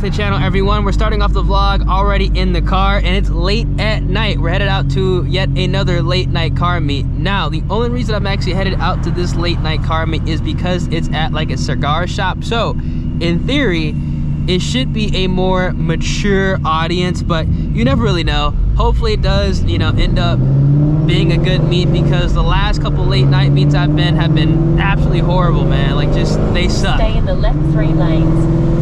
to the channel, everyone. We're starting off the vlog already in the car, and it's late at night. We're headed out to yet another late night car meet. Now, the only reason I'm actually headed out to this late night car meet is because it's at like a cigar shop. So, in theory, it should be a more mature audience, but you never really know. Hopefully it does, you know, end up being a good meet, because the last couple late night meets I've been have been absolutely horrible, man. Like, just, they suck. Stay in the left 3 lanes.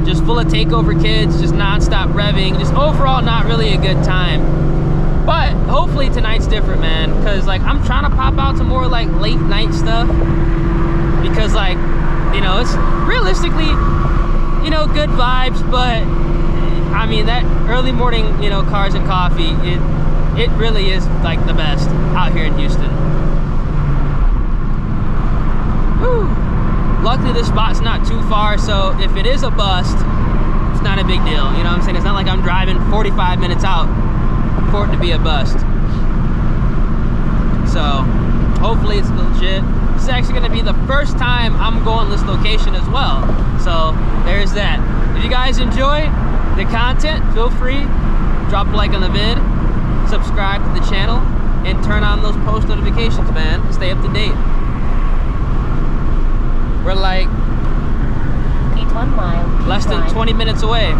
Just full of takeover kids, just non-stop revving, just overall not really a good time. But hopefully tonight's different, man, because like I'm trying to pop out some more like late night stuff, because like, you know, it's realistically, you know, good vibes, but I mean that early morning, you know, cars and coffee, it really is like the best out here in Houston. Woo. Luckily this spot's not too far, so if it is a bust, it's not a big deal, you know what I'm saying? It's not like I'm driving 45 minutes out for it to be a bust. So hopefully it's legit. This is actually going to be the first time I'm going this location as well, so there's that. If you guys enjoy the content, feel free, drop a like on the vid, subscribe to the channel, and turn on those post notifications, man. Stay up to date. We're like Keep 1 mile. less than 20 minutes away.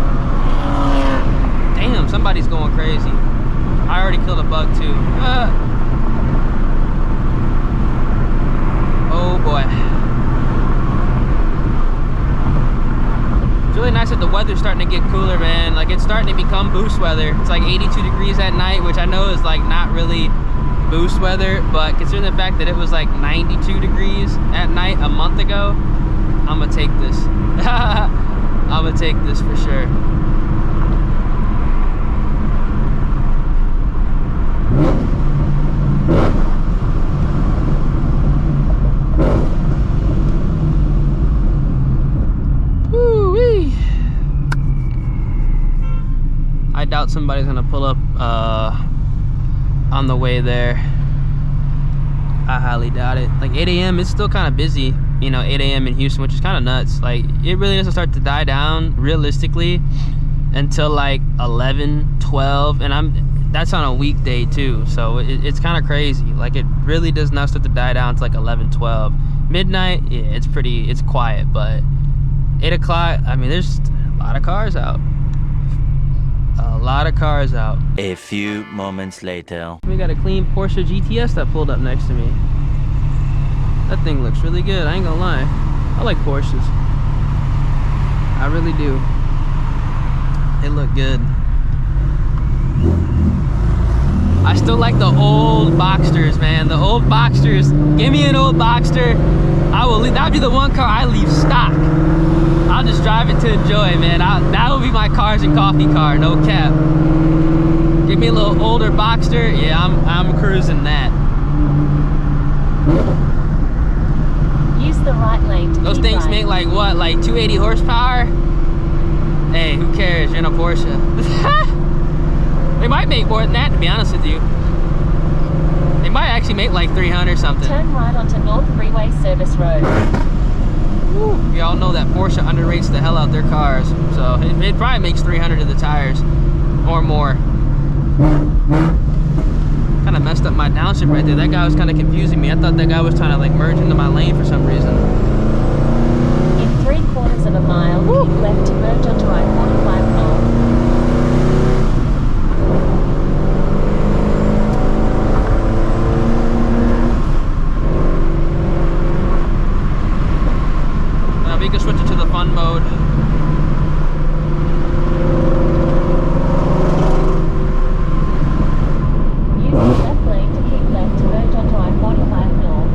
Damn, somebody's going crazy. I already killed a bug too. Oh boy. It's really nice that the weather's starting to get cooler, man. Like, it's starting to become boost weather. It's like 82 degrees at night, which I know is like not really boost weather, but considering the fact that it was like 92 degrees at night a month ago, I'm gonna take this. I'm gonna take this for sure. Woo-wee. I doubt somebody's gonna pull up on the way there. I highly doubt it. Like 8 a.m. it's still kind of busy, you know, 8 a.m. in Houston, which is kind of nuts. Like, it really doesn't start to die down realistically until like 11, 12, and that's on a weekday too, so it's kind of crazy. Like, it really does not start to die down until like 11, 12. Midnight, yeah, it's quiet, but 8 o'clock, I mean, there's a lot of cars out. A lot of cars out. A few moments later. We got a clean Porsche GTS that pulled up next to me. That thing looks really good, I ain't gonna lie. I like Porsches. I really do. They look good. I still like the old Boxsters, man. The old Boxsters. Give me an old Boxster. I will leave. That'd be the one car I leave stock. I'll just drive it to enjoy, man. That will be my cars and coffee car, no cap. Give me a little older Boxster. Yeah, I'm cruising that. Use the right lane to Those things make like what, like 280 horsepower? Hey, who cares? You're in a Porsche. They might make more than that, to be honest with you. They might actually make like 300 something. Turn right onto North Freeway Service Road. Y'all know that Porsche underrates the hell out their cars, so it probably makes 300 to the tires or more. Kind of messed up my downshift right there. That guy was kind of confusing me. I thought that guy was trying to like merge into my lane for some reason. In 3/4 of a mile, keep left to merge onto I-45 North. We can switch it to the fun mode. Use the left lane to keep left to merge onto I-45 North.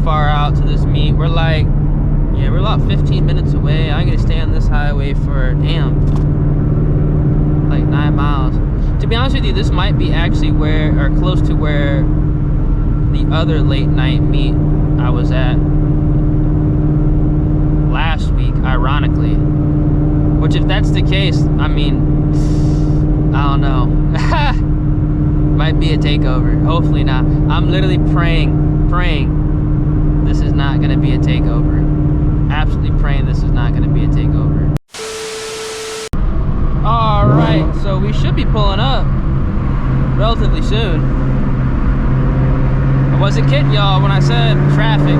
far out to this meet. We're like, yeah, we're about 15 minutes away. I gotta stay on this highway for, damn, like 9 miles. To be honest with you, this might be actually where, or close to where the other late night meet I was at last week, ironically. Which, if that's the case, I mean, I don't know. Might be a takeover. Hopefully not. I'm literally praying this is not gonna be a takeover. Absolutely praying this is not gonna be a takeover. All right, so we should be pulling up relatively soon. I wasn't kidding y'all when I said traffic.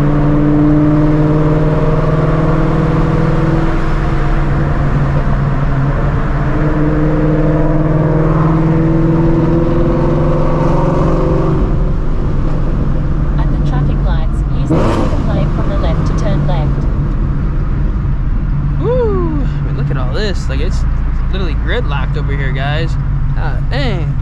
At the traffic lights, use the second lane from the left to turn left. Woo! I mean, look at all this. Like, it's literally gridlocked over here, guys. Ah, dang.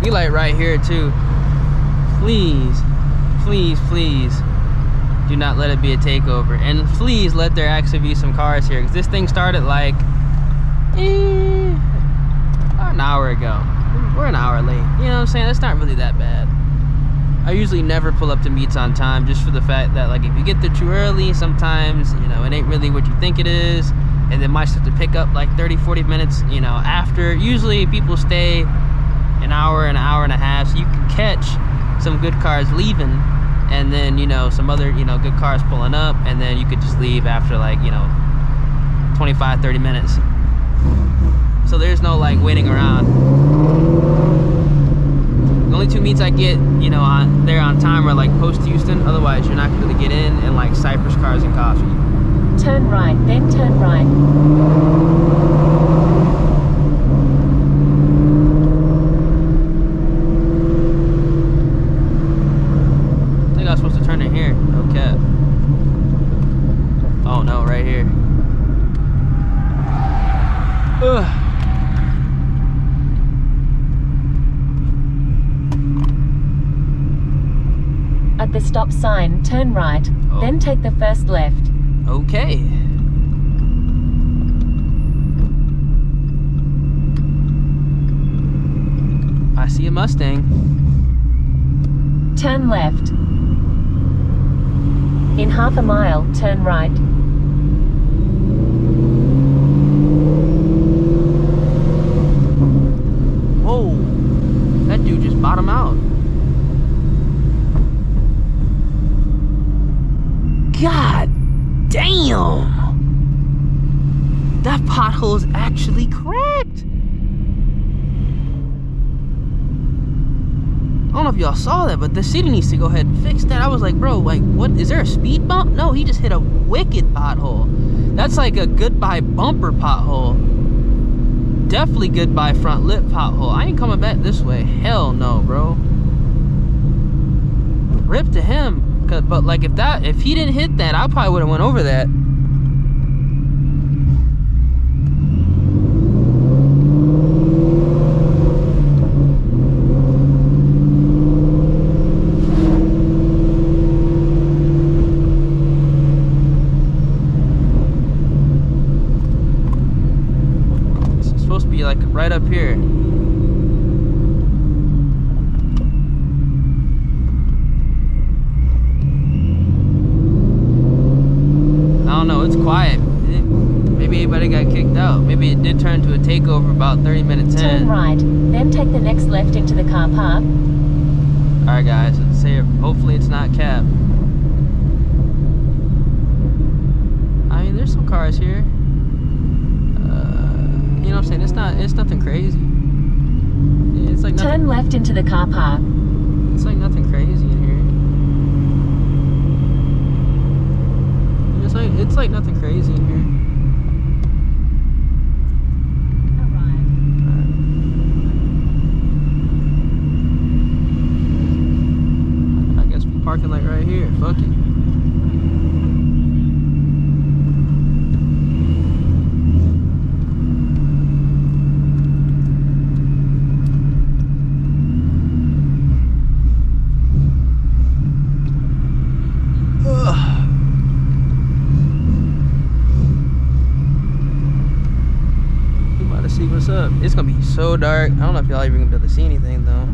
We light right here too. Please, please, please do not let it be a takeover. And please let there actually be some cars here, because this thing started like about an hour ago. We're an hour late. You know what I'm saying? That's not really that bad. I usually never pull up to meets on time, just for the fact that, like, if you get there too early, sometimes, you know, it ain't really what you think it is, and then might have to pick up like 30-40 minutes, you know, after. Usually people stay an hour and a half, so you can catch some good cars leaving, and then, you know, some other, you know, good cars pulling up, and then you could just leave after, like, you know, 25-30 minutes. So there's no like waiting around. The only two meets I get, you know, there on time are like post Houston. Otherwise, you're not gonna get in like Cypress Cars and Coffee. Turn right, then turn right. I think I was supposed to turn in here. Okay. Oh no, right here. Ugh. At the stop sign, turn right, then take the first left. Okay. I see a Mustang. Turn left. In half a mile, turn right. Whoa, that dude just bottomed out. God damn! That pothole is actually cracked. I don't know if y'all saw that, but the city needs to go ahead and fix that. I was like, bro, like, what? Is there a speed bump? No, he just hit a wicked pothole. That's like a goodbye bumper pothole. Definitely goodbye front lip pothole. I ain't coming back this way. Hell no, bro. Rip to him. But like, if he didn't hit that, I probably would have went over that. This is supposed to be like right up here. It's quiet. Maybe everybody got kicked out. Maybe it did turn to a takeover about 30 minutes in. Turn right, then take the next left into the car park. Alright guys, let's say hopefully it's not capped. I mean, there's some cars here. You know what I'm saying? It's nothing crazy. It's like nothing. Turn left into the car park. It's like nothing crazy in here. It's like nothing crazy in here. I guess we're parking like right here. Fuck it. what's up. It's gonna be so dark. I don't know if y'all even gonna be able to see anything though.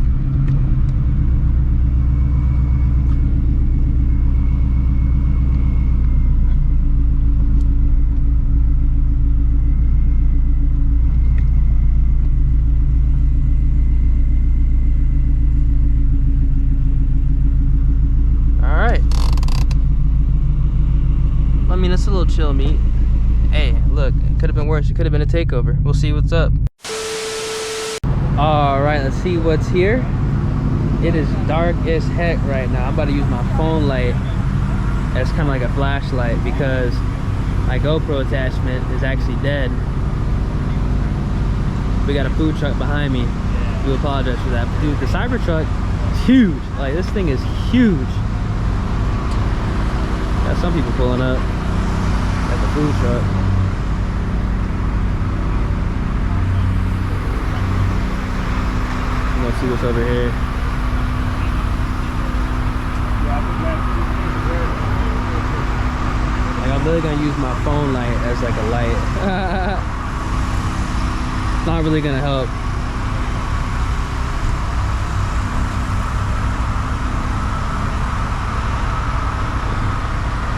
I mean, it's a little chill meet. Hey, look, it could have been worse. It could have been a takeover. We'll see what's up. All right, let's see what's here. It is dark as heck right now. I'm about to use my phone light as kind of like a flashlight because my GoPro attachment is actually dead. We got a food truck behind me. We apologize for that. Dude, the Cybertruck is huge. Like, this thing is huge. Got some people pulling up. At the food truck. I'm gonna see what's over here. Like, I'm really gonna use my phone light as like a light. It's not really gonna help.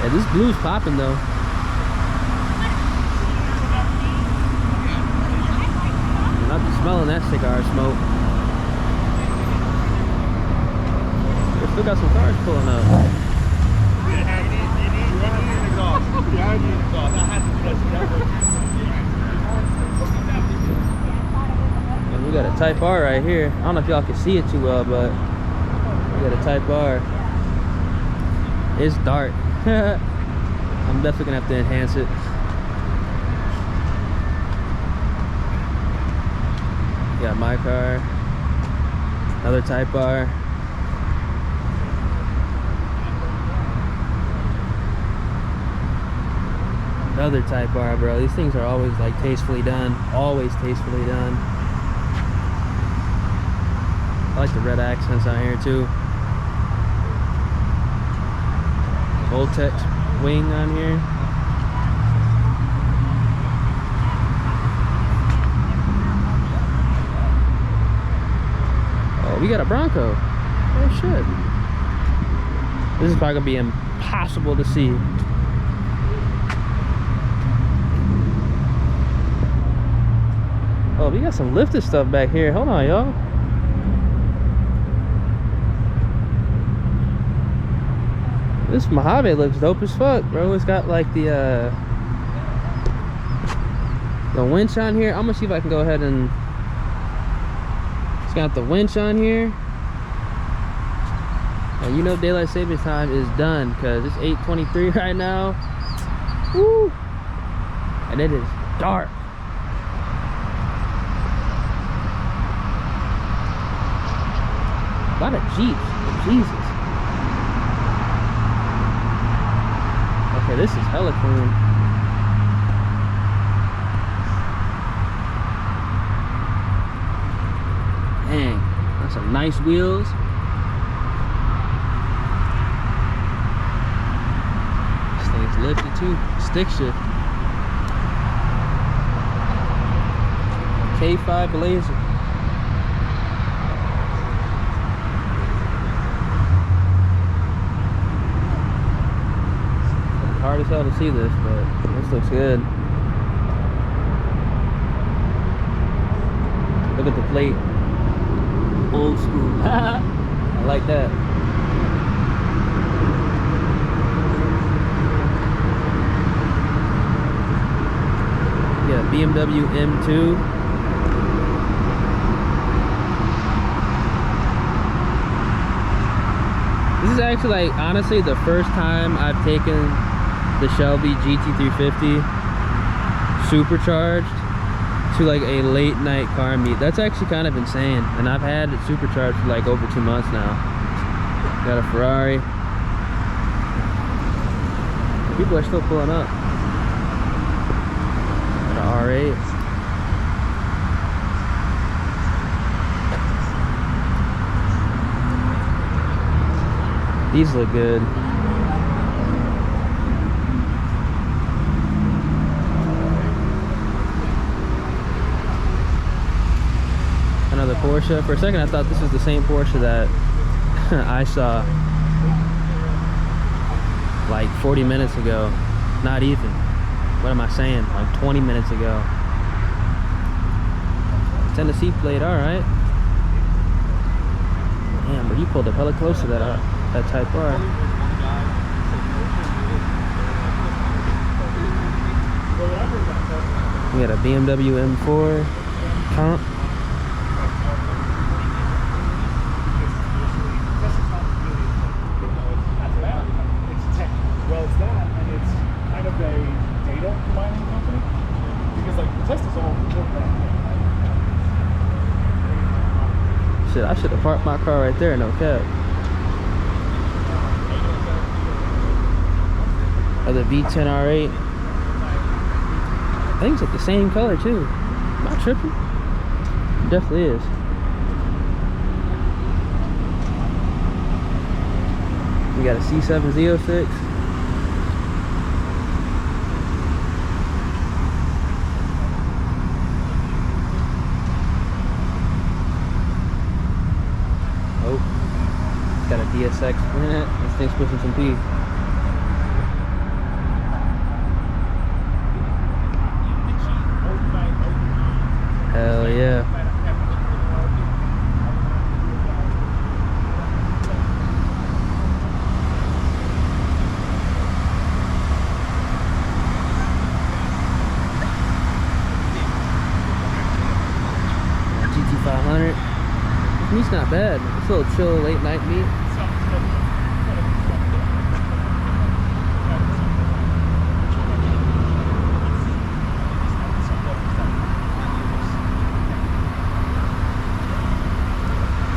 Yeah, this blue's popping though. I'm smelling that cigar smoke. We still got some cars pulling up. And we got a Type R right here. I don't know if y'all can see it too well, but we got a Type R. It's dark. I'm definitely gonna have to enhance it. Got my car, another Type R. Another Type R, bro. These things are always like tastefully done. Always tastefully done. I like the red accents on here too. Voltex wing on here. We got a Bronco. Oh shit. This is probably gonna be impossible to see. Oh, we got some lifted stuff back here. Hold on, y'all. This Mojave looks dope as fuck, bro. It's got like the winch on here. I'm gonna see if I can go ahead and got the winch on here, and you know daylight savings time is done because it's 8:23 right now. Woo! And it is dark. A lot of Jeeps. Jesus. Okay, this is hella clean. Dang, that's some nice wheels. This thing's lifted too. Stick shift. K5 Blazer. It's hard as hell to see this, but this looks good. Look at the plate. Old school. I like that. Yeah, BMW M2. This is actually, like, honestly the first time I've taken the Shelby GT350 supercharged to like a late night car meet. That's actually kind of insane, and I've had it supercharged for like over 2 months now. Got a Ferrari. People are still pulling up. Got an R8. These look good. Porsche. For a second, I thought this was the same Porsche that I saw like 40 minutes ago. Not even. What am I saying? Like 20 minutes ago. Tennessee plate, all right. Damn, but you pulled up hella close to that Type R. We got a BMW M4 comp. Well, it's that, and it's kind of a data mining company because, like, the test is all built that. Shit, I should have parked my car right there, no cap. Other V10 R8. I think it's like the same color too. Am I tripping? It definitely is. We got a C7 Z06. Oh, got a DSX in it. This thing's pushing some P. Hell yeah. GT500. This meat's not bad. It's a little chill late night meat.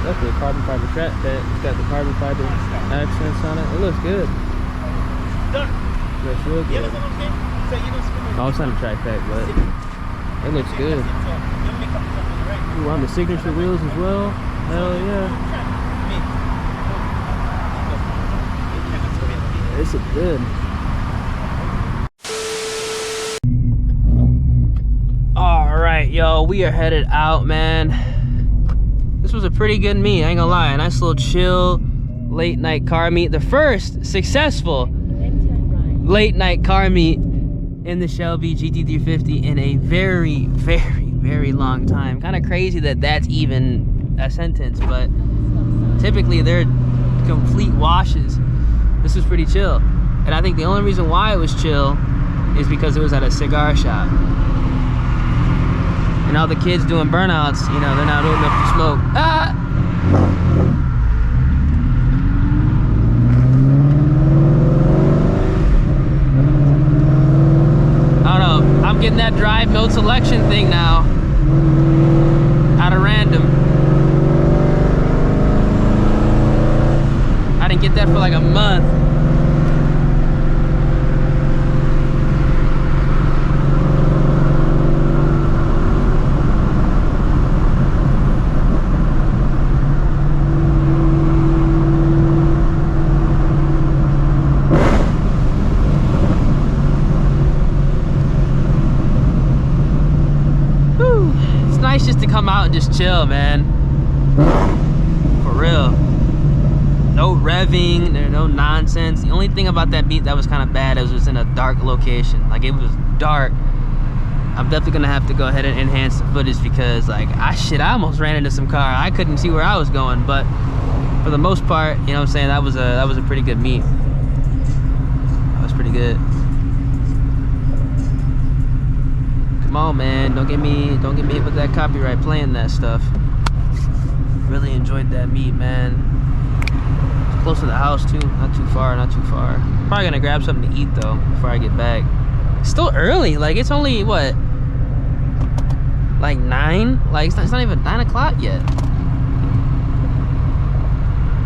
Definitely a carbon fiber track that it's got the carbon fiber accents on it. It looks good. Looks real good. Oh, it's not a track pack, but it looks good. Ooh, on the signature wheels as well. Hell yeah. This is good. All right, yo, we are headed out, man. This was a pretty good meet, I ain't gonna lie. A nice little chill late night car meet. The first successful late night car meet in the Shelby GT350 in a very, very, very long time. Kind of crazy that that's even a sentence, but typically they're complete washes. This was pretty chill. And I think the only reason why it was chill is because it was at a cigar shop. And all the kids doing burnouts, you know, they're not old enough to smoke. Ah! I don't know. I'm getting that drive mode selection thing now. Out of random. I didn't get that for like a month. Just to come out and just chill, man. For real. No revving, there's no nonsense. The only thing about that beat that was kind of bad is it was in a dark location. Like, it was dark. I'm definitely gonna have to go ahead and enhance the footage because, like, I almost ran into some car. I couldn't see where I was going, but for the most part, you know what I'm saying, that was a pretty good meet. That was pretty good. Come on, man, don't get me hit with that copyright playing that stuff. Really enjoyed that meet, man. It's close to the house too, not too far. Probably gonna grab something to eat though before I get back. It's still early, like it's only what, like 9? Like it's not even 9 o'clock yet.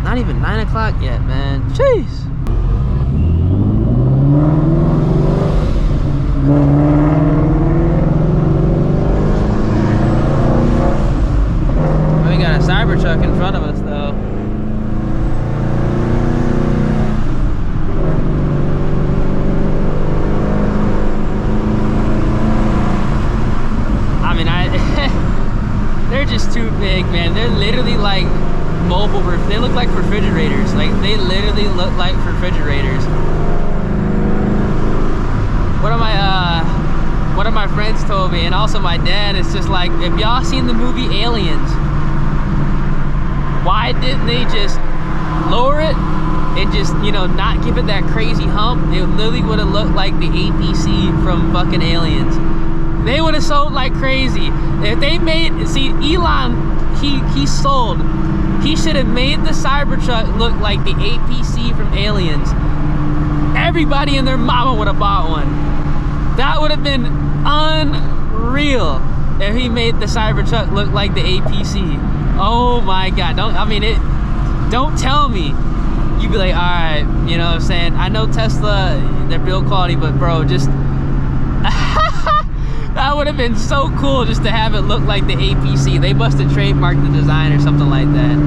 Not even 9 o'clock yet, man. Jeez. We got a Cybertruck in front of us though. I mean, just too big, man. They're literally like mobile. They look like refrigerators. Like they literally look like refrigerators. One of my friends told me, and also my dad, it's just like, if y'all seen the movie Aliens, why didn't they just lower it and just, you know, not give it that crazy hump? It literally would have looked like the APC from fucking Aliens. They would have sold like crazy. If they made, see, Elon, he sold. He should have made the Cybertruck look like the APC from Aliens. Everybody and their mama would have bought one. That would have been unreal if he made the Cybertruck look like the APC. Oh my God, don't tell me. You'd be like, all right, you know what I'm saying? I know Tesla, their build quality, but bro, just, that would have been so cool just to have it look like the APC. They must have trademarked the design or something like that.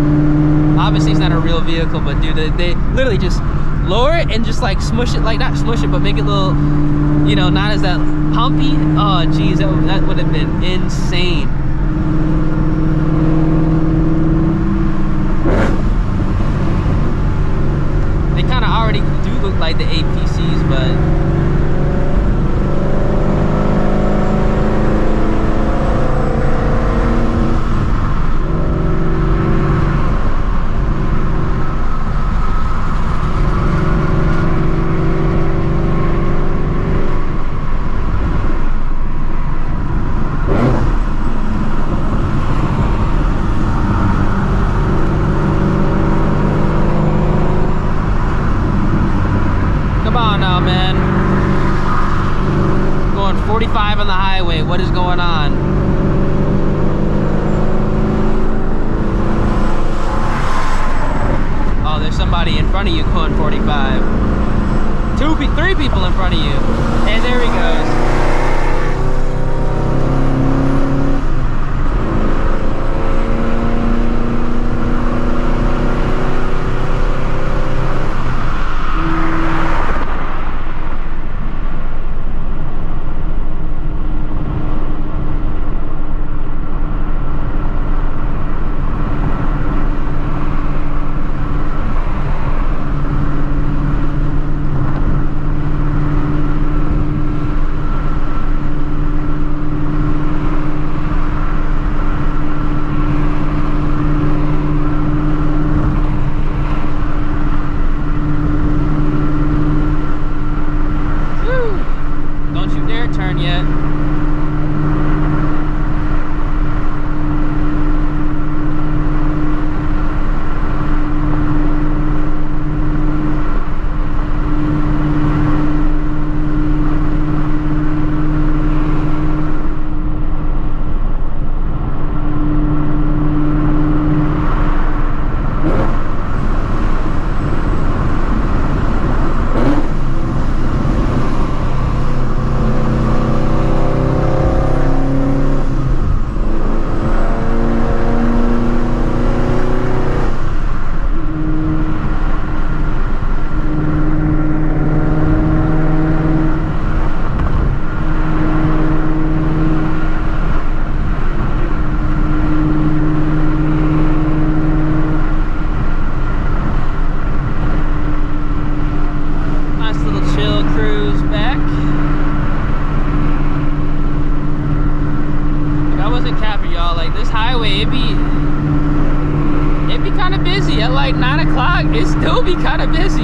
Obviously it's not a real vehicle, but dude, they literally just lower it and just like smush it, like not smush it, but make it a little, you know, not as that humpy. Oh geez, that would have been insane. They kind of already do look like the APCs, but on the highway, what is going on? Oh, there's somebody in front of you going 45. 3 people in front of you. And there he goes. like 9 o'clock, it still be kind of busy.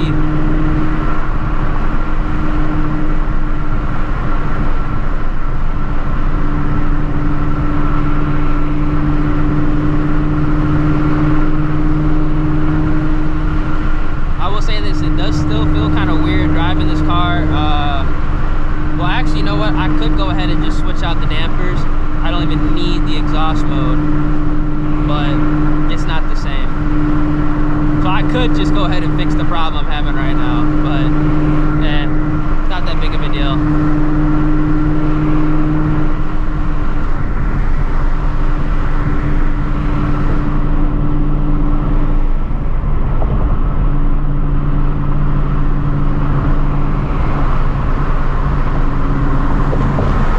I will say this, it does still feel kind of weird driving this car. Well, actually, you know what? I could go ahead and just switch out the dampers. I don't even need the exhaust mode, but it's not the same. So I could just go ahead and fix the problem I'm having right now, but it's not that big of a deal.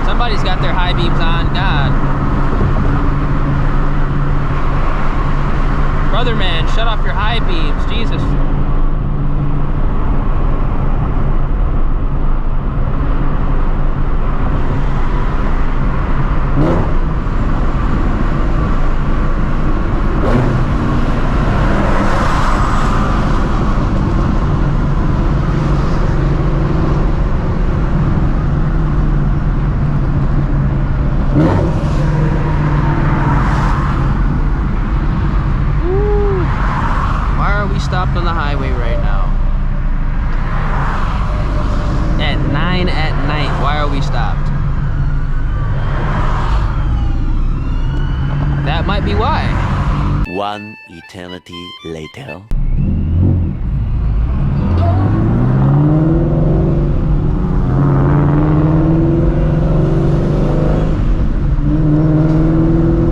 Somebody's got their high beams on, God. shut off your high beams, Jesus. Stopped on the highway right now at 9 at night. Why are we stopped? That might be why. One eternity later.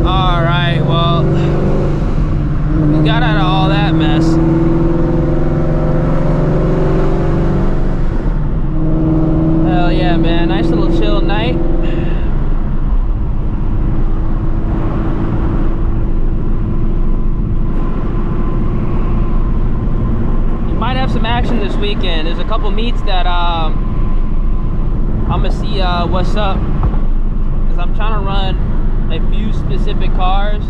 All right, well, we got out of all that mess. Yeah, man, nice little chill night. You might have some action this weekend. There's a couple meets that I'm gonna see what's up, because I'm trying to run a few specific cars,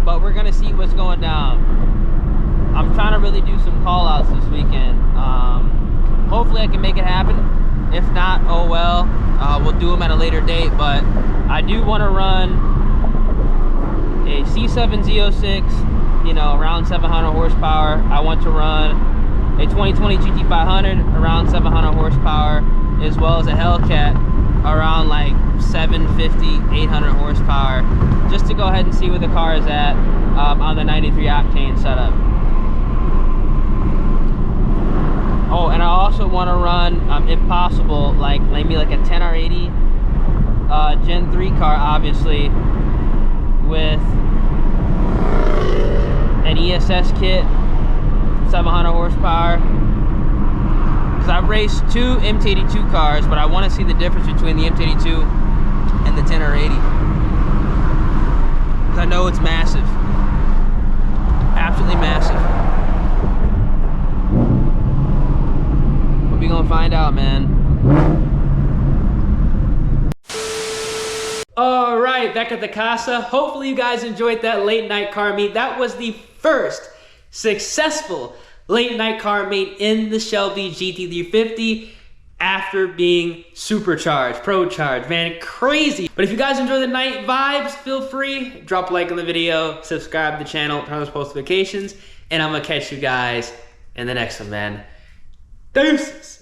but we're gonna see what's going down. I'm trying to really do some call outs this weekend. Hopefully I can make it happen. If not, oh well, we'll do them at a later date. But I do want to run a C7 Z06, you know, around 700 horsepower. I want to run a 2020 GT500 around 700 horsepower, as well as a Hellcat around like 750, 800 horsepower, just to go ahead and see where the car is at on the 93 octane setup. Oh, and I also want to run, if possible, like maybe like a 10R80 Gen 3 car, obviously, with an ESS kit, 700 horsepower. Because I've raced two MT82 cars, but I want to see the difference between the MT82 and the 10R80. Because I know it's massive. Absolutely massive. We're gonna find out, man. All right, back at the casa. Hopefully you guys enjoyed that late night car meet. That was the first successful late night car meet in the Shelby GT350 after being supercharged, procharged, man, crazy. But if you guys enjoy the night vibes, feel free, drop a like on the video, subscribe to the channel, turn on those post notifications, and I'm gonna catch you guys in the next one, man. Deuces.